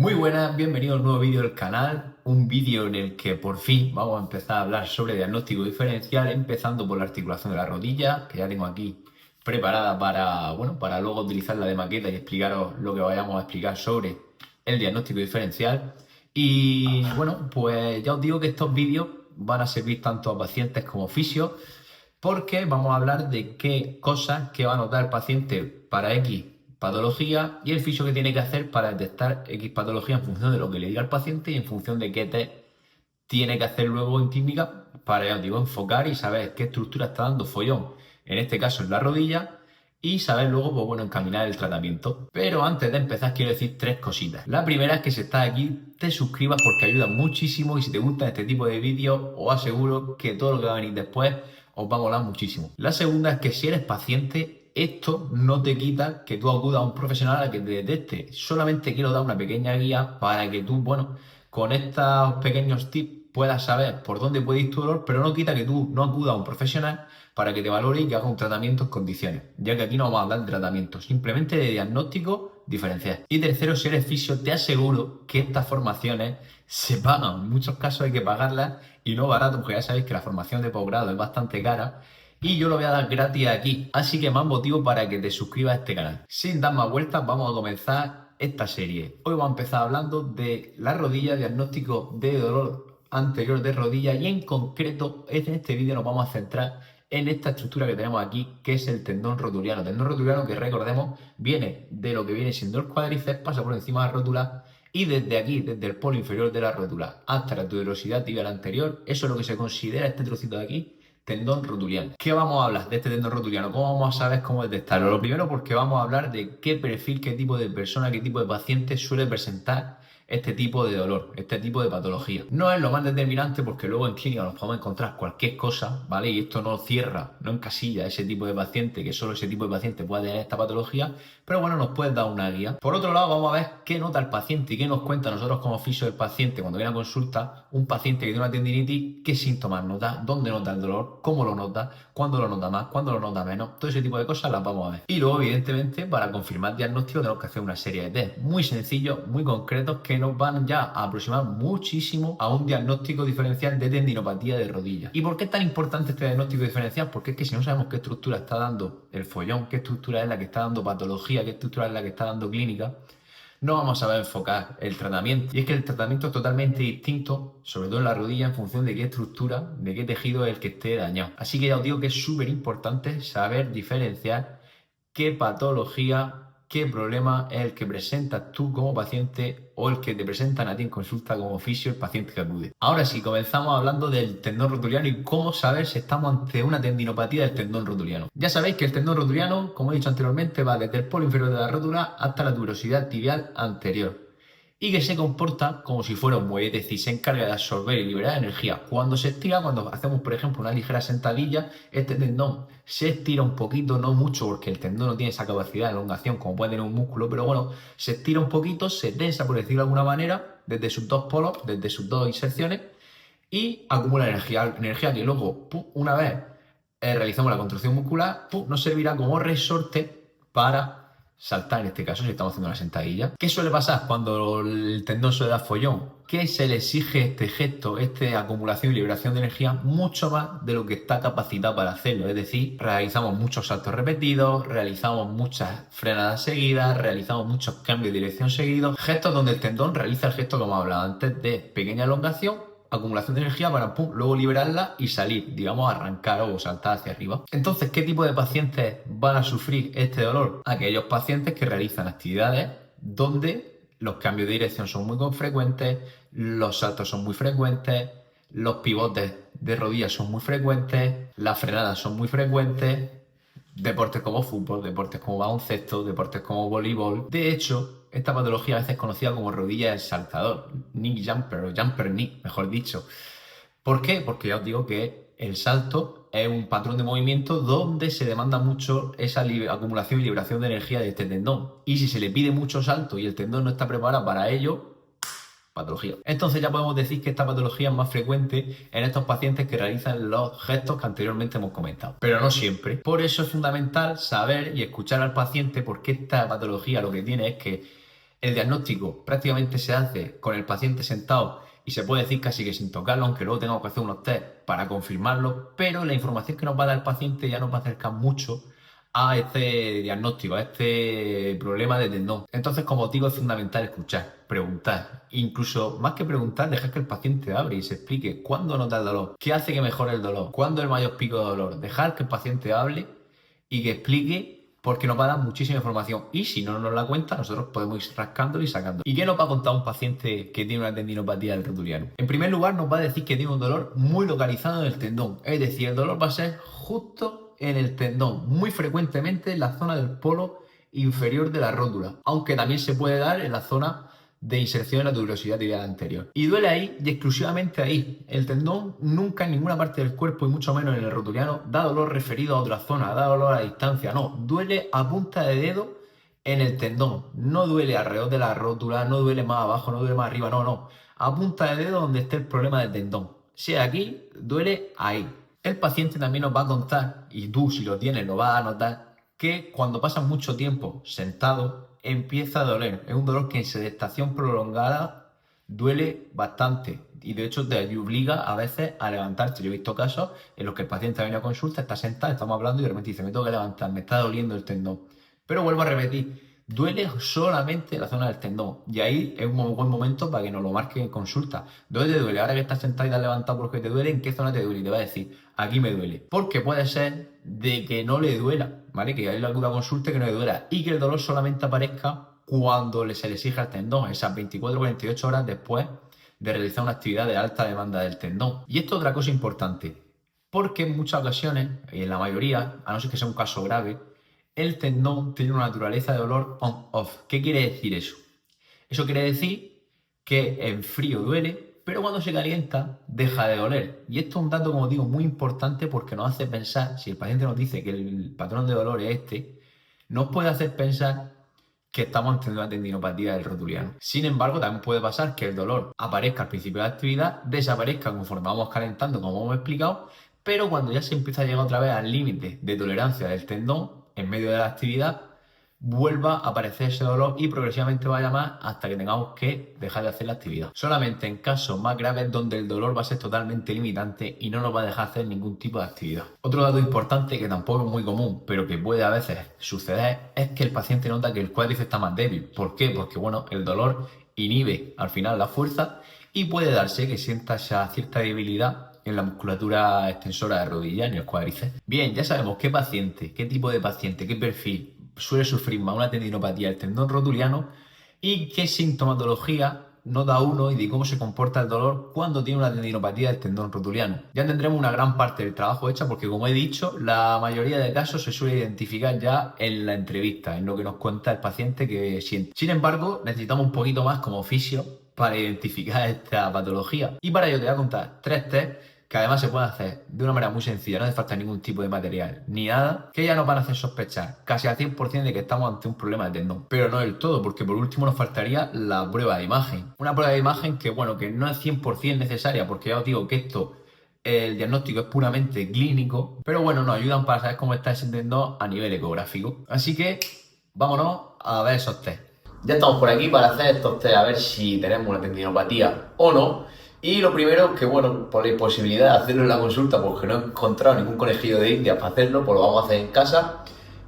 Muy buenas, bienvenido a un nuevo vídeo del canal, un vídeo en el que por fin vamos a empezar a hablar sobre diagnóstico diferencial, empezando por la articulación de la rodilla, que ya tengo aquí preparada para luego utilizarla de maqueta y explicaros lo que vayamos a explicar sobre el diagnóstico diferencial. Y bueno, pues ya os digo que estos vídeos van a servir tanto a pacientes como fisios, porque vamos a hablar de qué cosas que va a notar el paciente para X patología y el fisio que tiene que hacer para detectar X patología en función de lo que le diga el paciente y en función de qué test tiene que hacer luego en clínica para, ya os digo, enfocar y saber qué estructura está dando follón, en este caso en la rodilla, y saber luego, pues bueno, encaminar el tratamiento. Pero antes de empezar quiero decir tres cositas. La primera es que si estás aquí te suscribas porque ayuda muchísimo y si te gusta este tipo de vídeos os aseguro que todo lo que va a venir después os va a molar muchísimo. La segunda es que si eres paciente, esto no te quita que tú acudas a un profesional a que te detecte. Solamente quiero dar una pequeña guía para que tú, bueno, con estos pequeños tips puedas saber por dónde puede ir tu dolor, pero no quita que tú no acudas a un profesional para que te valore y que haga un tratamiento en condiciones, ya que aquí no vamos a hablar de tratamiento, simplemente de diagnóstico diferencial. Y tercero, si eres fisio, te aseguro que estas formaciones se pagan, en muchos casos hay que pagarlas y no barato, porque ya sabéis que la formación de posgrado es bastante cara y yo lo voy a dar gratis aquí, así que más motivo para que te suscribas a este canal. Sin dar más vueltas, vamos a comenzar esta serie. Hoy vamos a empezar hablando de la rodilla, diagnóstico de dolor anterior de rodilla y en concreto en este vídeo nos vamos a centrar en esta estructura que tenemos aquí, que es el tendón rotuliano. Tendón rotuliano que recordemos viene de lo que viene siendo el cuádriceps, pasa por encima de la rótula y desde aquí, desde el polo inferior de la rótula hasta la tuberosidad tibial anterior, eso es lo que se considera este trocito de aquí, tendón rotuliano. ¿Qué vamos a hablar de este tendón rotuliano? ¿Cómo vamos a saber cómo detectarlo? Lo primero porque vamos a hablar de qué perfil, qué tipo de persona, qué tipo de paciente suele presentar este tipo de dolor, este tipo de patología. No es lo más determinante porque luego en clínica nos podemos encontrar cualquier cosa, ¿vale? Y esto no cierra, no encasilla ese tipo de paciente, que solo ese tipo de paciente puede tener esta patología, pero bueno, nos puede dar una guía. Por otro lado, vamos a ver qué nota el paciente y qué nos cuenta nosotros como fisio del paciente cuando viene a consulta, un paciente que tiene una tendinitis, qué síntomas nota, dónde nota el dolor, cómo lo nota, cuándo lo nota más, cuándo lo nota menos, todo ese tipo de cosas las vamos a ver. Y luego, evidentemente, para confirmar diagnóstico tenemos que hacer una serie de test muy sencillos, muy concretos, que nos van ya a aproximar muchísimo a un diagnóstico diferencial de tendinopatía de rodilla. ¿Y por qué es tan importante este diagnóstico diferencial? Porque es que si no sabemos qué estructura está dando el follón, qué estructura es la que está dando patología, qué estructura es la que está dando clínica, no vamos a saber enfocar el tratamiento. Y es que el tratamiento es totalmente distinto, sobre todo en la rodilla, en función de qué estructura, de qué tejido es el que esté dañado. Así que ya os digo que es súper importante saber diferenciar qué patología, qué problema es el que presentas tú como paciente o el que te presentan a ti en consulta como fisio el paciente que acude. Ahora sí, comenzamos hablando del tendón rotuliano y cómo saber si estamos ante una tendinopatía del tendón rotuliano. Ya sabéis que el tendón rotuliano, como he dicho anteriormente, va desde el polo inferior de la rótula hasta la tuberosidad tibial anterior y que se comporta como si fuera un muelle, es decir, se encarga de absorber y liberar energía. Cuando se estira, cuando hacemos, por ejemplo, una ligera sentadilla, este tendón se estira un poquito, no mucho, porque el tendón no tiene esa capacidad de elongación como puede tener un músculo, pero bueno, se estira un poquito, se tensa, por decirlo de alguna manera, desde sus dos polos, desde sus dos inserciones, y acumula energía, energía que luego, una vez realizamos la contracción muscular, nos servirá como resorte para saltar, en este caso, si estamos haciendo una sentadilla. ¿Qué suele pasar cuando el tendón suele dar follón? Que se le exige este gesto, esta acumulación y liberación de energía mucho más de lo que está capacitado para hacerlo. Es decir, realizamos muchos saltos repetidos, realizamos muchas frenadas seguidas, realizamos muchos cambios de dirección seguidos, gestos donde el tendón realiza el gesto, como hablaba antes, de pequeña elongación, acumulación de energía para luego liberarla y salir, digamos, arrancar o saltar hacia arriba. Entonces, ¿qué tipo de pacientes van a sufrir este dolor? Aquellos pacientes que realizan actividades donde los cambios de dirección son muy frecuentes, los saltos son muy frecuentes, los pivotes de rodillas son muy frecuentes, las frenadas son muy frecuentes, deportes como fútbol, deportes como baloncesto, deportes como voleibol. De hecho, esta patología a veces es conocida como rodilla del saltador, knee jumper o jumper knee, mejor dicho. ¿Por qué? Porque ya os digo que el salto es un patrón de movimiento donde se demanda mucho esa acumulación y liberación de energía de este tendón. Y si se le pide mucho salto y el tendón no está preparado para ello, patología. Entonces ya podemos decir que esta patología es más frecuente en estos pacientes que realizan los gestos que anteriormente hemos comentado, pero no siempre. Por eso es fundamental saber y escuchar al paciente, porque esta patología lo que tiene es que El diagnóstico prácticamente se hace con el paciente sentado y se puede decir casi que sin tocarlo, aunque luego tengamos que hacer unos test para confirmarlo, pero la información que nos va a dar el paciente ya nos va a acercar mucho a este diagnóstico, a este problema de tendón. Entonces, como digo, es fundamental escuchar, preguntar, incluso más que preguntar, dejar que el paciente hable y se explique cuándo nota el dolor, qué hace que mejore el dolor, cuándo es el mayor pico de dolor, dejar que el paciente hable y que explique, porque nos va a dar muchísima información y si no nos la cuenta, nosotros podemos ir rascándolo y sacando. ¿Y qué nos va a contar un paciente que tiene una tendinopatía del rotuliano? En primer lugar, nos va a decir que tiene un dolor muy localizado en el tendón, es decir, el dolor va a ser justo en el tendón, muy frecuentemente en la zona del polo inferior de la rótula, aunque también se puede dar en la zona de inserción en la tuberosidad tibial anterior. Y duele ahí y exclusivamente ahí. El tendón nunca en ninguna parte del cuerpo, y mucho menos en el rotuliano, da dolor referido a otra zona, da dolor a distancia, no. Duele a punta de dedo en el tendón. No duele alrededor de la rótula, no duele más abajo, no duele más arriba, no. A punta de dedo donde esté el problema del tendón. Si es aquí, duele ahí. El paciente también nos va a contar, y tú si lo tienes lo vas a notar, que cuando pasan mucho tiempo sentado empieza a doler. Es un dolor que en sedestación prolongada duele bastante y de hecho te obliga a veces a levantarte. Yo he visto casos en los que el paciente viene a consulta, está sentado, estamos hablando y de repente dice, me tengo que levantar, me está doliendo el tendón. Pero vuelvo a repetir, duele solamente la zona del tendón y ahí es un buen momento para que nos lo marque en consulta. ¿Dónde te duele? Ahora que estás sentado y te has levantado, ¿por qué te duele? ¿En qué zona te duele? Y te va a decir, aquí me duele. Porque puede ser de que no le duela, ¿vale? Que hay alguna consulta que no le duela y que el dolor solamente aparezca cuando se le exija el tendón, esas 24 o 48 horas después de realizar una actividad de alta demanda del tendón. Y esto es otra cosa importante, porque en muchas ocasiones, y en la mayoría, a no ser que sea un caso grave, el tendón tiene una naturaleza de dolor on-off. ¿Qué quiere decir eso? Eso quiere decir que en frío duele, pero cuando se calienta deja de doler. Y esto es un dato, como digo, muy importante porque nos hace pensar, si el paciente nos dice que el patrón de dolor es este, nos puede hacer pensar que estamos ante una tendinopatía del rotuliano. Sin embargo, también puede pasar que el dolor aparezca al principio de la actividad, desaparezca conforme vamos calentando, como hemos explicado, pero cuando ya se empieza a llegar otra vez al límite de tolerancia del tendón, en medio de la actividad, vuelva a aparecer ese dolor y progresivamente vaya más hasta que tengamos que dejar de hacer la actividad. Solamente en casos más graves donde el dolor va a ser totalmente limitante y no nos va a dejar hacer ningún tipo de actividad. Otro dato importante que tampoco es muy común, pero que puede a veces suceder, es que el paciente nota que el cuádriceps está más débil. ¿Por qué? Porque bueno, el dolor inhibe al final la fuerza y puede darse que sienta esa cierta debilidad en la musculatura extensora de rodilla, en el cuádriceps. Bien, ya sabemos qué paciente, qué tipo de paciente, qué perfil suele sufrir más una tendinopatía del tendón rotuliano y qué sintomatología nos da uno y de cómo se comporta el dolor cuando tiene una tendinopatía del tendón rotuliano. Ya tendremos una gran parte del trabajo hecha porque, como he dicho, la mayoría de casos se suele identificar ya en la entrevista, en lo que nos cuenta el paciente que siente. Sin embargo, necesitamos un poquito más como fisio para identificar esta patología. Y para ello te voy a contar 3 test que además se puede hacer de una manera muy sencilla, no hace falta ningún tipo de material ni nada, que ya nos van a hacer sospechar casi al 100% de que estamos ante un problema de tendón. Pero no del todo, porque por último nos faltaría la prueba de imagen. Una prueba de imagen que, bueno, que no es 100% necesaria, porque ya os digo que esto, el diagnóstico es puramente clínico, pero bueno, nos ayudan para saber cómo está ese tendón a nivel ecográfico. Así que vámonos a ver esos test. Ya estamos por aquí para hacer estos test, a ver si tenemos una tendinopatía o no. Y lo primero, que bueno, por la imposibilidad de hacerlo en la consulta, porque no he encontrado ningún conejillo de Indias para hacerlo, pues lo vamos a hacer en casa,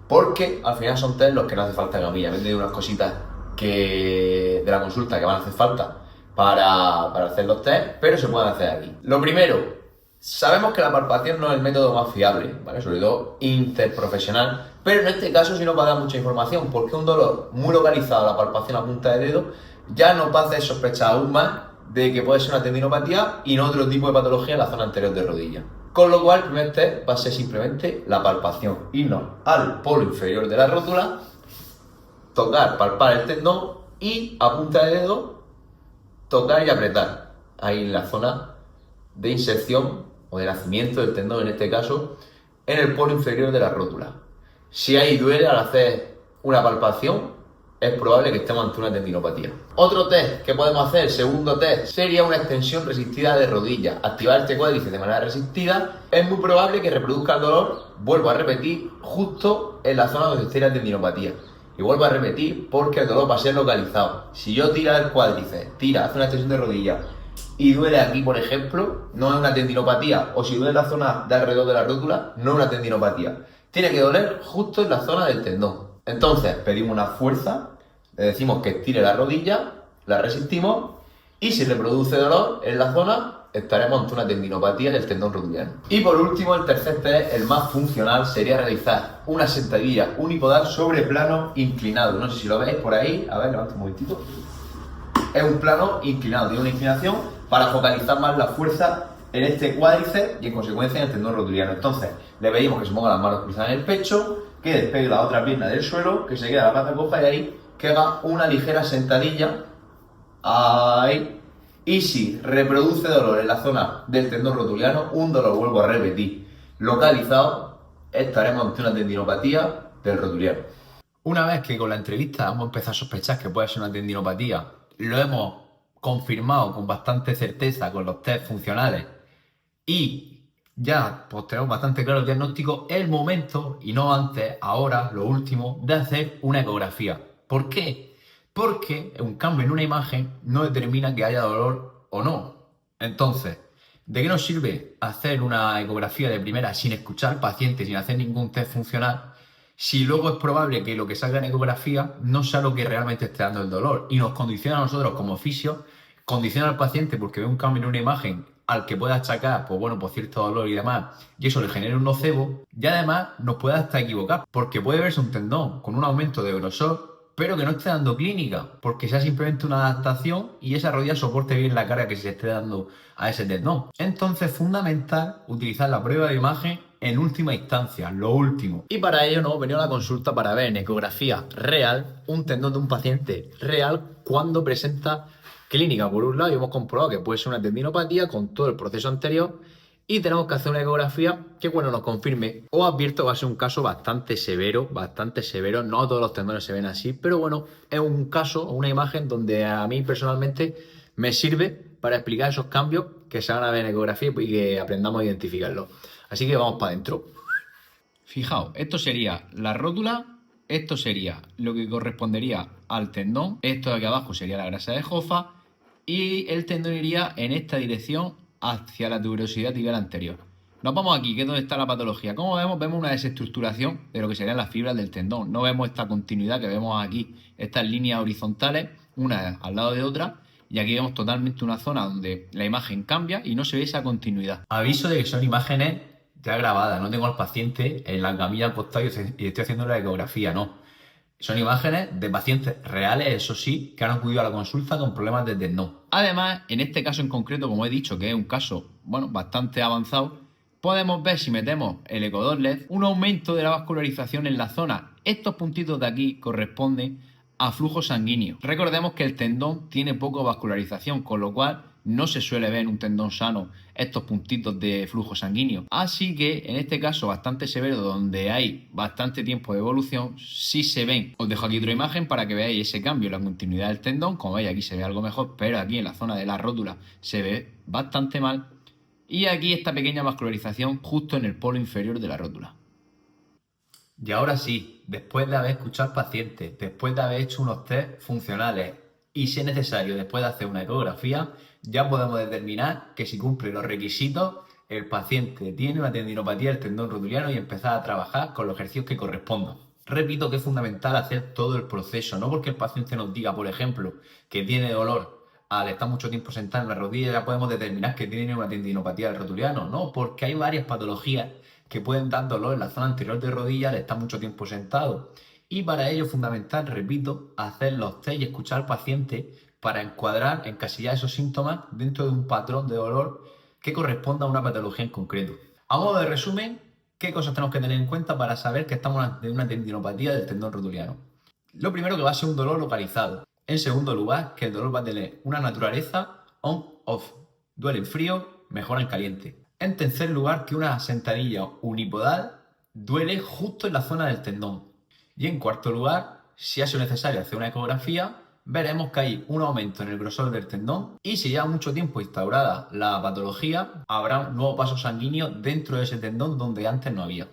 porque al final son test los que no hace falta camilla. Me he tenido unas cositas de la consulta que van a hacer falta para hacer los test, pero se pueden hacer aquí. Lo primero, sabemos que la palpación no es el método más fiable, ¿vale? Sobre todo interprofesional, pero en este caso sí nos va a dar mucha información, porque un dolor muy localizado a la palpación a punta de dedo ya nos va a hacer sospechar aún más de que puede ser una tendinopatía y no otro tipo de patología en la zona anterior de rodilla. Con lo cual, el primer test va a ser simplemente la palpación. Irnos al polo inferior de la rótula, tocar, palpar el tendón y a punta de dedo tocar y apretar. Ahí en la zona de inserción o de nacimiento del tendón, en este caso, en el polo inferior de la rótula. Si ahí duele al hacer una palpación, es probable que estemos ante una tendinopatía. Otro test que podemos hacer, el segundo test, sería una extensión resistida de rodilla. Activar este cuádriceps de manera resistida, es muy probable que reproduzca el dolor, vuelvo a repetir, justo en la zona donde esté la tendinopatía. Y vuelvo a repetir porque el dolor va a ser localizado. Si yo tiro el cuádriceps, hace una extensión de rodilla y duele aquí, por ejemplo, no es una tendinopatía. O si duele en la zona de alrededor de la rótula, no es una tendinopatía. Tiene que doler justo en la zona del tendón. Entonces pedimos una fuerza, le decimos que estire la rodilla, la resistimos y si reproduce dolor en la zona, estaremos ante una tendinopatía del tendón rotuliano. Y por último, el tercer test, el más funcional, sería realizar una sentadilla unipodal sobre plano inclinado. No sé si lo veis por ahí. A ver, levanta un momentito. Es un plano inclinado, tiene una inclinación para focalizar más la fuerza en este cuádriceps y en consecuencia en el tendón rotuliano. Entonces, le pedimos que se ponga las manos cruzadas en el pecho, que despegue la otra pierna del suelo, que se quede la pata coja y ahí que haga una ligera sentadilla. Ahí. Y si reproduce dolor en la zona del tendón rotuliano, un dolor, vuelvo a repetir, localizado, estaremos ante una tendinopatía del rotuliano. Una vez que con la entrevista hemos empezado a sospechar que puede ser una tendinopatía, lo hemos confirmado con bastante certeza con los test funcionales y ya pues tenemos bastante claro el diagnóstico, es el momento, y no antes, ahora, lo último, de hacer una ecografía. ¿Por qué? Porque un cambio en una imagen no determina que haya dolor o no. Entonces, ¿de qué nos sirve hacer una ecografía de primera sin escuchar al paciente, sin hacer ningún test funcional, si luego es probable que lo que salga en ecografía no sea lo que realmente esté dando el dolor? Y nos condiciona a nosotros como fisio, condiciona al paciente porque ve un cambio en una imagen al que pueda achacar, pues bueno, por cierto dolor y demás, y eso le genera un nocebo, y además nos puede hasta equivocar, porque puede verse un tendón con un aumento de grosor, pero que no esté dando clínica, porque sea simplemente una adaptación y esa rodilla soporte bien la carga que se esté dando a ese tendón. Entonces es fundamental utilizar la prueba de imagen en última instancia, lo último. Y para ello nos hemos venido a la consulta para ver en ecografía real un tendón de un paciente real cuando presenta clínica. Por un lado, y hemos comprobado que puede ser una tendinopatía con todo el proceso anterior y tenemos que hacer una ecografía que, bueno, nos confirme. Os advierto que va a ser un caso bastante severo, no todos los tendones se ven así, pero bueno, es un caso, una imagen donde a mí personalmente me sirve para explicar esos cambios que se van a ver en ecografía y que aprendamos a identificarlos. Así que vamos para adentro. Fijaos, esto sería la rótula, esto sería lo que correspondería al tendón, esto de aquí abajo sería la grasa de Hoffa y el tendón iría en esta dirección hacia la tuberosidad tibial anterior. Nos vamos aquí, que es donde está la patología. Como vemos, vemos una desestructuración de lo que serían las fibras del tendón. No vemos esta continuidad que vemos aquí, estas líneas horizontales, una al lado de otra, y aquí vemos totalmente una zona donde la imagen cambia y no se ve esa continuidad. Aviso de que son imágenes ya grabadas, no tengo al paciente en la camilla al costado y estoy haciendo la ecografía, no. Son imágenes de pacientes reales, eso sí, que han acudido a la consulta con problemas de tendón. Además, en este caso en concreto, como he dicho, que es un caso, bueno, bastante avanzado, podemos ver, si metemos el ecodoppler, un aumento de la vascularización en la zona. Estos puntitos de aquí corresponden a flujo sanguíneo. Recordemos que el tendón tiene poca vascularización, con lo cual no se suele ver en un tendón sano estos puntitos de flujo sanguíneo. Así que en este caso bastante severo, donde hay bastante tiempo de evolución, sí se ven. Os dejo aquí otra imagen para que veáis ese cambio en la continuidad del tendón. Como veis, aquí se ve algo mejor, pero aquí en la zona de la rótula se ve bastante mal. Y aquí esta pequeña vascularización justo en el polo inferior de la rótula. Y ahora sí, después de haber escuchado al paciente, después de haber hecho unos test funcionales y, si es necesario, después de hacer una ecografía, ya podemos determinar que si cumple los requisitos, el paciente tiene una tendinopatía del tendón rotuliano y empezar a trabajar con los ejercicios que correspondan. Repito que es fundamental hacer todo el proceso, no porque el paciente nos diga, por ejemplo, que tiene dolor al estar mucho tiempo sentado en la rodilla, ya podemos determinar que tiene una tendinopatía del rotuliano, no, porque hay varias patologías que pueden dar dolor en la zona anterior de rodilla al estar mucho tiempo sentado. Y para ello es fundamental, repito, hacer los test y escuchar al paciente para encuadrar, encasillar esos síntomas dentro de un patrón de dolor que corresponda a una patología en concreto. A modo de resumen, ¿qué cosas tenemos que tener en cuenta para saber que estamos ante una tendinopatía del tendón rotuliano? Lo primero, que va a ser un dolor localizado. En segundo lugar, que el dolor va a tener una naturaleza on-off. Duele en frío, mejora en caliente. En tercer lugar, que una sentadilla unipodal duele justo en la zona del tendón. Y en cuarto lugar, si ha sido necesario hacer una ecografía, veremos que hay un aumento en el grosor del tendón y si lleva mucho tiempo instaurada la patología, habrá un nuevo paso sanguíneo dentro de ese tendón donde antes no había.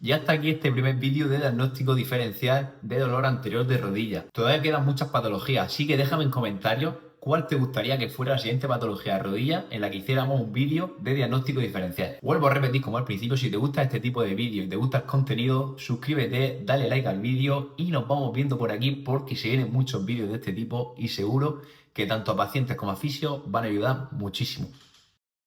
Ya está aquí este primer vídeo de diagnóstico diferencial de dolor anterior de rodilla. Todavía quedan muchas patologías, así que déjame en comentarios cuál te gustaría que fuera la siguiente patología de rodilla en la que hiciéramos un vídeo de diagnóstico diferencial. Vuelvo a repetir como al principio, si te gusta este tipo de vídeos y te gusta el contenido, suscríbete, dale like al vídeo y nos vamos viendo por aquí porque se vienen muchos vídeos de este tipo y seguro que tanto a pacientes como a fisios van a ayudar muchísimo.